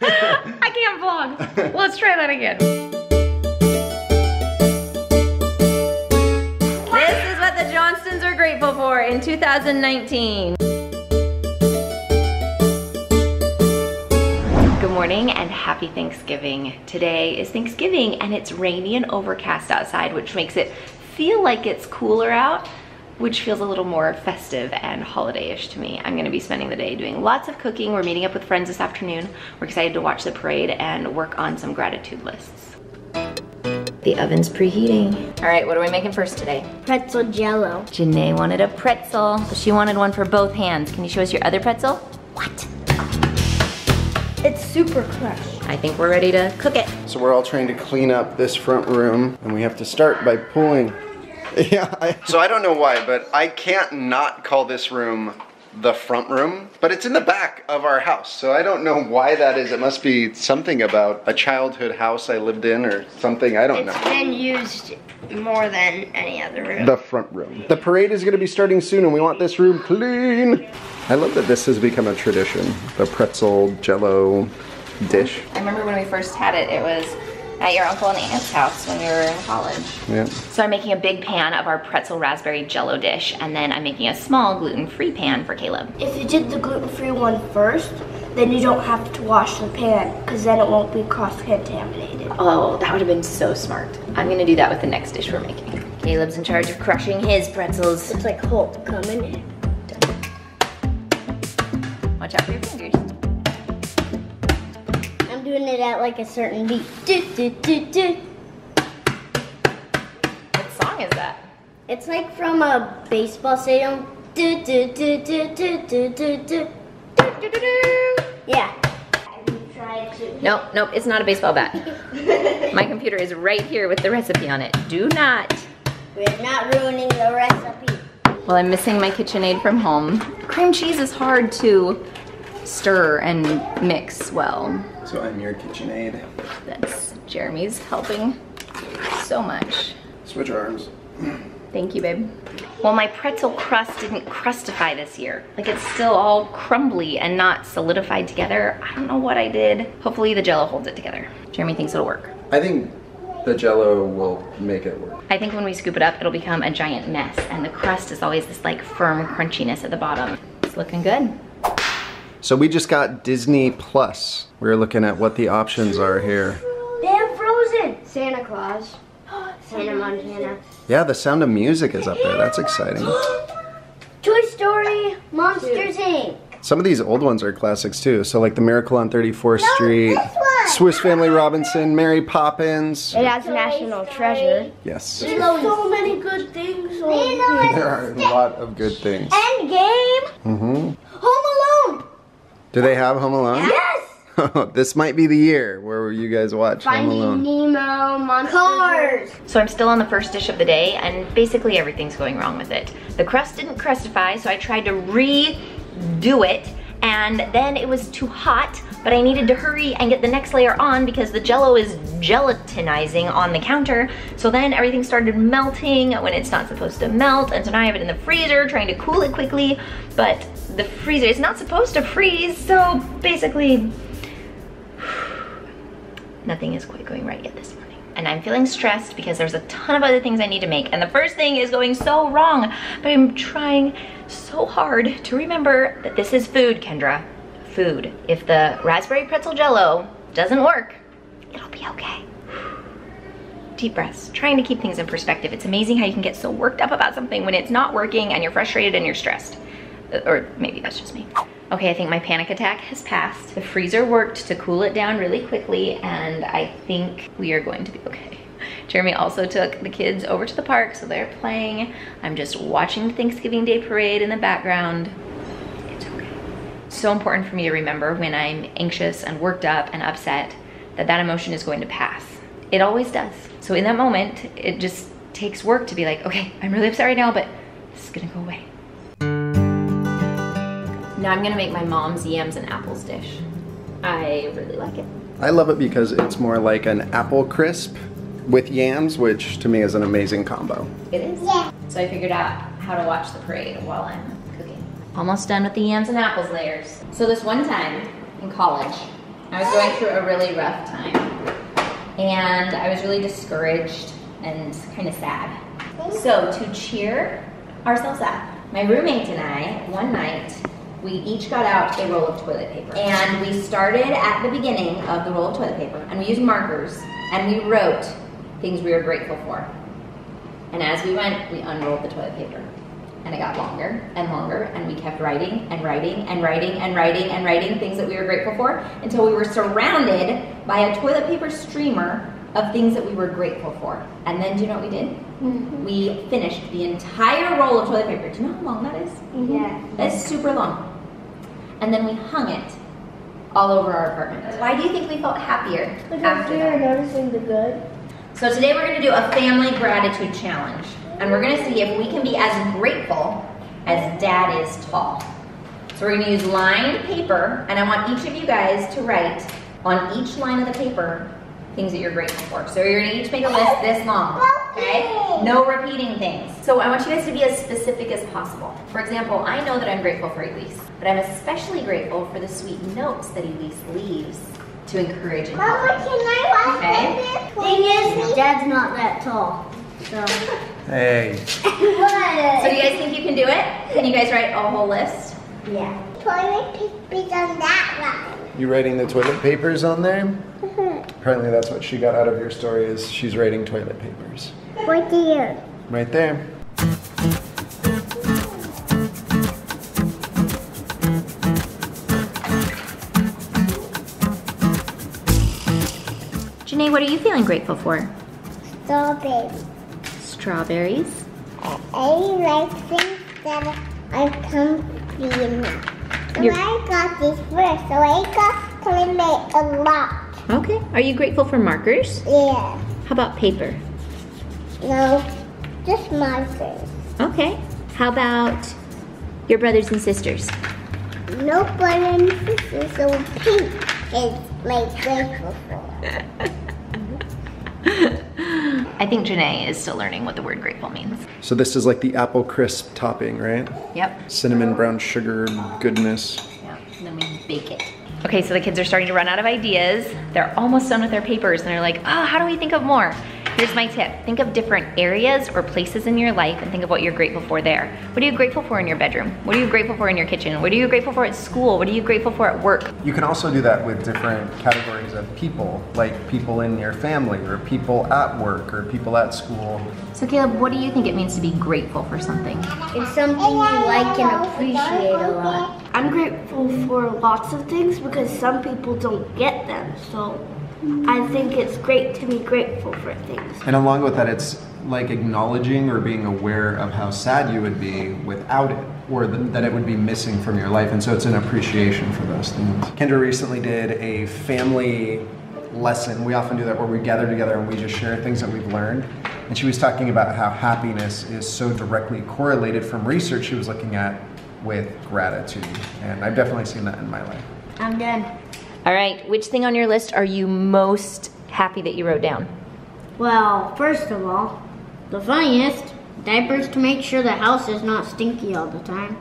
I can't vlog. Let's try that again. This is what the Johnstons are grateful for in 2019. Good morning and happy Thanksgiving. Today is Thanksgiving and it's rainy and overcast outside, which makes it feel like it's cooler out, which feels a little more festive and holiday-ish to me. I'm gonna be spending the day doing lots of cooking. We're meeting up with friends this afternoon. We're excited to watch the parade and work on some gratitude lists. The oven's preheating. All right, what are we making first today? Pretzel Jello. Janae wanted a pretzel, but she wanted one for both hands. Can you show us your other pretzel? What? It's super crushed. I think we're ready to cook it. So we're all trying to clean up this front room, and we have to start by pulling. Yeah, so I don't know why, but I can't not call this room the front room, but it's in the back of our house, so I don't know why that is. It must be something about a childhood house I lived in or something, I don't know. It's been used more than any other room. The front room. The parade is gonna be starting soon and we want this room clean. I love that this has become a tradition, the pretzel jello dish. I remember when we first had it, it was at your uncle and aunt's house when we were in college. Yeah. So I'm making a big pan of our pretzel raspberry jello dish, and then I'm making a small gluten-free pan for Caleb. If you did the gluten-free one first, then you don't have to wash the pan, because then it won't be cross-contaminated. Oh, that would have been so smart. I'm gonna do that with the next dish we're making. Caleb's in charge of crushing his pretzels. It's like Hulk coming in. Watch out for your fingers. I'm doing it at like a certain beat. Do, do, do, do. What song is that? It's like from a baseball stadium. Do, do, do, do, do, do, do, do. Yeah. Have you tried to? Nope, it's not a baseball bat. My computer is right here with the recipe on it. Do not. We're not ruining the recipe. Well, I'm missing my KitchenAid from home. Cream cheese is hard to stir and mix well. So I'm your KitchenAid. That's Jeremy's helping so much. Switch arms. Thank you, babe. Well, my pretzel crust didn't crustify this year. Like, it's still all crumbly and not solidified together. I don't know what I did. Hopefully the Jello holds it together. Jeremy thinks it'll work. I think the Jello will make it work. I think when we scoop it up, it'll become a giant mess, and the crust is always this like firm crunchiness at the bottom. It's looking good. So we just got Disney Plus. We're looking at what the options are here. They have Frozen. Santa Claus. Santa Montana. Yeah, The Sound of Music is up there. That's exciting. Toy Story. Monsters Inc. Some of these old ones are classics too. So like The Miracle on 34th Street, this one. Swiss Family Robinson, Mary Poppins. It has National Treasure. Yes. There's so many good things on here. There are a lot of good things. Endgame. Mm-hmm. Home Alone. Do they have Home Alone? Yes. This might be the year where you guys watch Home Alone. Finding Nemo, Cars. So I'm still on the first dish of the day, and basically everything's going wrong with it. The crust didn't crustify, so I tried to redo it, and then it was too hot, but I needed to hurry and get the next layer on because the Jello is gelatinizing on the counter. So then everything started melting when it's not supposed to melt, and so now I have it in the freezer trying to cool it quickly, but the freezer is not supposed to freeze, so basically nothing is quite going right yet this morning. And I'm feeling stressed because there's a ton of other things I need to make, and the first thing is going so wrong, but I'm trying so hard to remember that this is food, Kendra. Food. If the raspberry pretzel jello doesn't work, it'll be okay. Deep breaths, trying to keep things in perspective. It's amazing how you can get so worked up about something when it's not working and you're frustrated and you're stressed. Or maybe that's just me. Okay, I think my panic attack has passed. The freezer worked to cool it down really quickly, and I think we are going to be okay. Jeremy also took the kids over to the park, so they're playing. I'm just watching the Thanksgiving Day parade in the background. It's okay. So important for me to remember when I'm anxious and worked up and upset that that emotion is going to pass. It always does. So in that moment, it just takes work to be like, okay, I'm really upset right now, but this is gonna go away. Now I'm gonna make my mom's yams and apples dish. I really like it. I love it because it's more like an apple crisp with yams, which to me is an amazing combo. It is? Yeah. So I figured out how to watch the parade while I'm cooking. Almost done with the yams and apples layers. So this one time, in college. I was going through a really rough time. And I was really discouraged and kind of sad. So to cheer ourselves up, my roommate and I, one night, we each got out a roll of toilet paper. And we started at the beginning of the roll of toilet paper, and we used markers, and we wrote things we were grateful for. And as we went, we unrolled the toilet paper. And it got longer and longer, and we kept writing and writing and writing and writing and writing things that we were grateful for until we were surrounded by a toilet paper streamer of things that we were grateful for. And then do you know what we did? Mm-hmm. We finished the entire roll of toilet paper. Do you know how long that is? Mm-hmm. Yeah. That's super long. And then we hung it all over our apartment. Why do you think we felt happier after we were that? noticing the good. So today we're gonna do a family gratitude challenge. And we're gonna see if we can be as grateful as Dad is tall. So we're gonna use lined paper, and I want each of you guys to write on each line of the paper things that you're grateful for. So you're gonna each make a list this long, okay? No repeating things. So I want you guys to be as specific as possible. For example, I know that I'm grateful for Elise, but I'm especially grateful for the sweet notes that Elise leaves to encourage and help me. Okay? Thing is, Dad's not that tall. So. Hey. So do you guys think you can do it? Can you guys write a whole list? Yeah. Toilet paper's on that line. You writing the toilet papers on there? Apparently that's what she got out of your story, is she's writing toilet papers. Right there. Right there. Janae, what are you feeling grateful for? Strawberry. Strawberries. I like things that are comfy enough. So I got this first, so I got to make a lot. Okay. Are you grateful for markers? Yeah. How about paper? No, just markers. Okay. How about your brothers and sisters? No brother and sister, so pink is like grateful for. I think Janae is still learning what the word grateful means. So this is like the apple crisp topping, right? Yep. Cinnamon brown sugar goodness. Yeah. And then we bake it. Okay, so the kids are starting to run out of ideas. They're almost done with their papers, and they're like, oh, how do we think of more? Here's my tip. Think of different areas or places in your life and think of what you're grateful for there. What are you grateful for in your bedroom? What are you grateful for in your kitchen? What are you grateful for at school? What are you grateful for at work? You can also do that with different categories of people, like people in your family, or people at work, or people at school. So Caleb, what do you think it means to be grateful for something? It's something you like and appreciate a lot. I'm grateful for lots of things because some people don't get them, so I think it's great to be grateful for things. And along with that, it's like acknowledging or being aware of how sad you would be without it, or that it would be missing from your life. And so it's an appreciation for those things. Kendra recently did a family lesson. We often do that where we gather together and we just share things that we've learned. And she was talking about how happiness is so directly correlated from research she was looking at with gratitude. And I've definitely seen that in my life. I'm done. All right, which thing on your list are you most happy that you wrote down? Well, first of all, the funniest, diapers to make sure the house is not stinky all the time.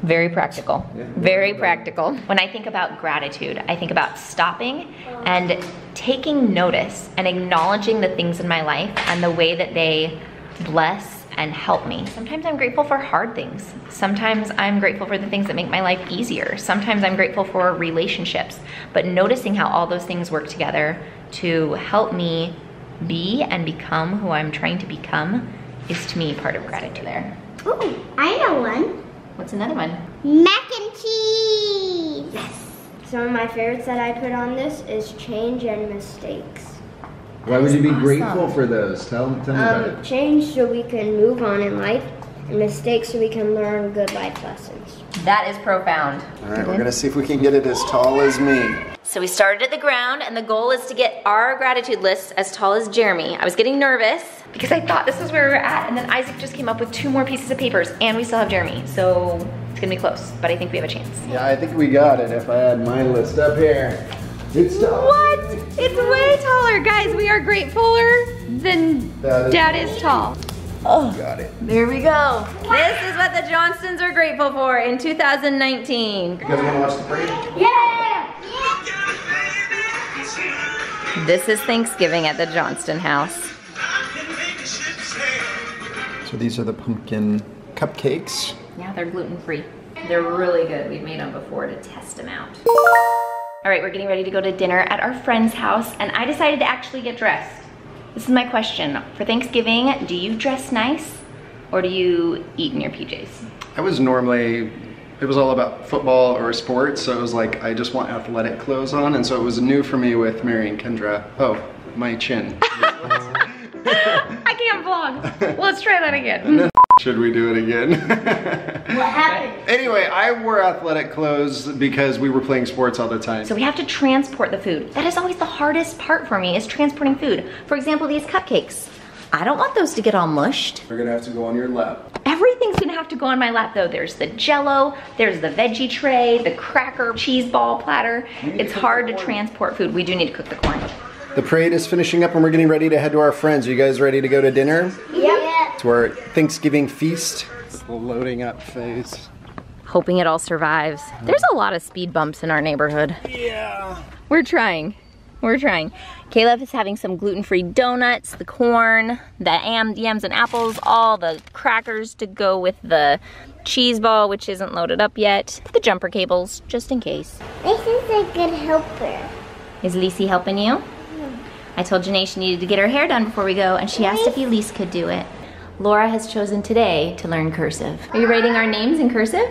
Very practical, very practical. When I think about gratitude, I think about stopping and taking notice and acknowledging the things in my life and the way that they bless and help me. Sometimes I'm grateful for hard things. Sometimes I'm grateful for the things that make my life easier. Sometimes I'm grateful for relationships. But noticing how all those things work together to help me be and become who I'm trying to become is to me part of gratitude there. Ooh, I know one. What's another one? Mac and cheese. Yes. Some of my favorites that I put on this is change and mistakes. Why would you be grateful for those? Tell me about it. Change so we can move on in life, and mistakes so we can learn good life lessons. That is profound. All right, we're gonna see if we can get it as tall as me. So we started at the ground, and the goal is to get our gratitude list as tall as Jeremy. I was getting nervous because I thought this was where we were at, and then Isaac just came up with 2 more pieces of papers, and we still have Jeremy. So it's gonna be close, but I think we have a chance. Yeah, I think we got it if I had my list up here. It's tall. What? It's way taller. Guys, we are gratefuler than Dad is tall. Oh, got it. There we go. This is what the Johnstons are grateful for in 2019. You guys wanna watch the parade? Yeah! This is Thanksgiving at the Johnston house. So these are the pumpkin cupcakes. Yeah, they're gluten-free. They're really good. We've made them before to test them out. All right, we're getting ready to go to dinner at our friend's house, and I decided to actually get dressed. This is my question. For Thanksgiving, do you dress nice, or do you eat in your PJs? I was normally, it was all about football or sports, so it was like, I just want athletic clothes on, and so it was new for me with marrying Kendra. Oh, my chin. I can't vlog. Let's try that again. Should we do it again? What happened? Anyway, I wore athletic clothes because we were playing sports all the time. So we have to transport the food. That is always the hardest part for me, is transporting food. For example, these cupcakes. I don't want those to get all mushed. We're gonna have to go on your lap. Everything's gonna have to go on my lap though. There's the Jello, there's the veggie tray, the cracker cheese ball platter. It's hard to transport food. We do need to cook the corn. The parade is finishing up and we're getting ready to head to our friends. Are you guys ready to go to dinner? Yep. To our Thanksgiving feast. It's the loading up phase. Hoping it all survives. There's a lot of speed bumps in our neighborhood. Yeah. We're trying. We're trying. Caleb is having some gluten-free donuts, the corn, the yams and apples, all the crackers to go with the cheese ball, which isn't loaded up yet, the jumper cables, just in case. This is a good helper. Is Elise helping you? I told Janae she needed to get her hair done before we go, and she asked if Elise could do it. Laura has chosen today to learn cursive. Are you writing our names in cursive?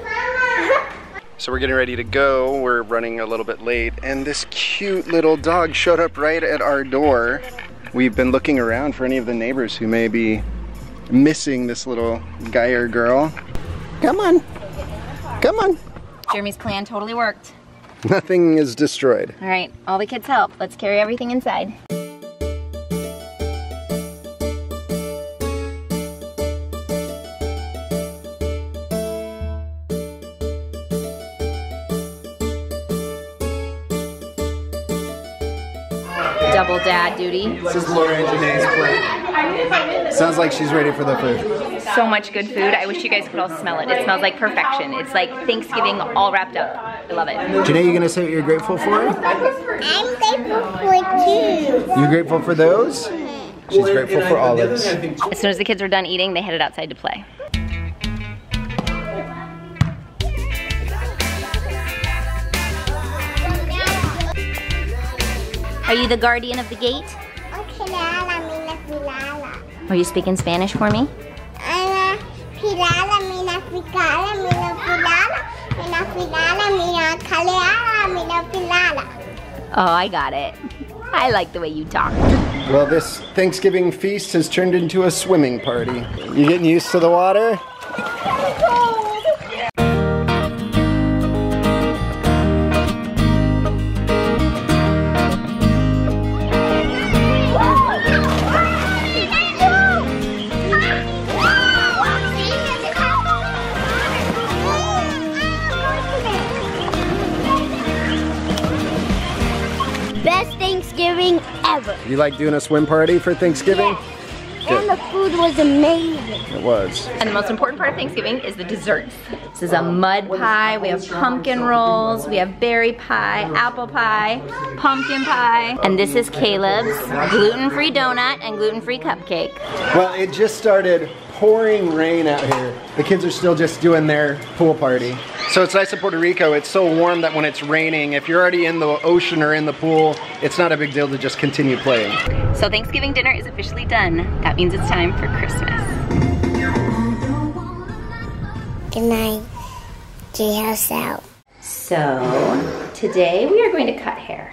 So we're getting ready to go. We're running a little bit late, and this cute little dog showed up right at our door. We've been looking around for any of the neighbors who may be missing this little guy or girl. Come on. Come on. Jeremy's plan totally worked. Nothing is destroyed. All right, all the kids help. Let's carry everything inside. Double dad duty. This is Laura and Janae's plate. Sounds like she's ready for the food. So much good food. I wish you guys could all smell it. It smells like perfection. It's like Thanksgiving all wrapped up. I love it. Janae, you gonna say what you're grateful for? I'm grateful for two. You grateful for those? She's grateful for olives. As soon as the kids were done eating, they headed outside to play. Are you the guardian of the gate? Are you speaking Spanish for me? Oh, I got it. I like the way you talk. Well, this Thanksgiving feast has turned into a swimming party. You getting used to the water? Best Thanksgiving ever. You like doing a swim party for Thanksgiving? Yes. And the food was amazing. It was. And the most important part of Thanksgiving is the desserts. This is a mud pie, we have pumpkin rolls, we have berry pie, apple pie, pumpkin pie. And this is Caleb's gluten-free donut and gluten-free cupcake. Well, it just started pouring rain out here. The kids are still just doing their pool party. So it's nice in Puerto Rico, it's so warm that when it's raining, if you're already in the ocean or in the pool, it's not a big deal to just continue playing. So Thanksgiving dinner is officially done. That means it's time for Christmas. Good night. J-House out. So today we are going to cut hair.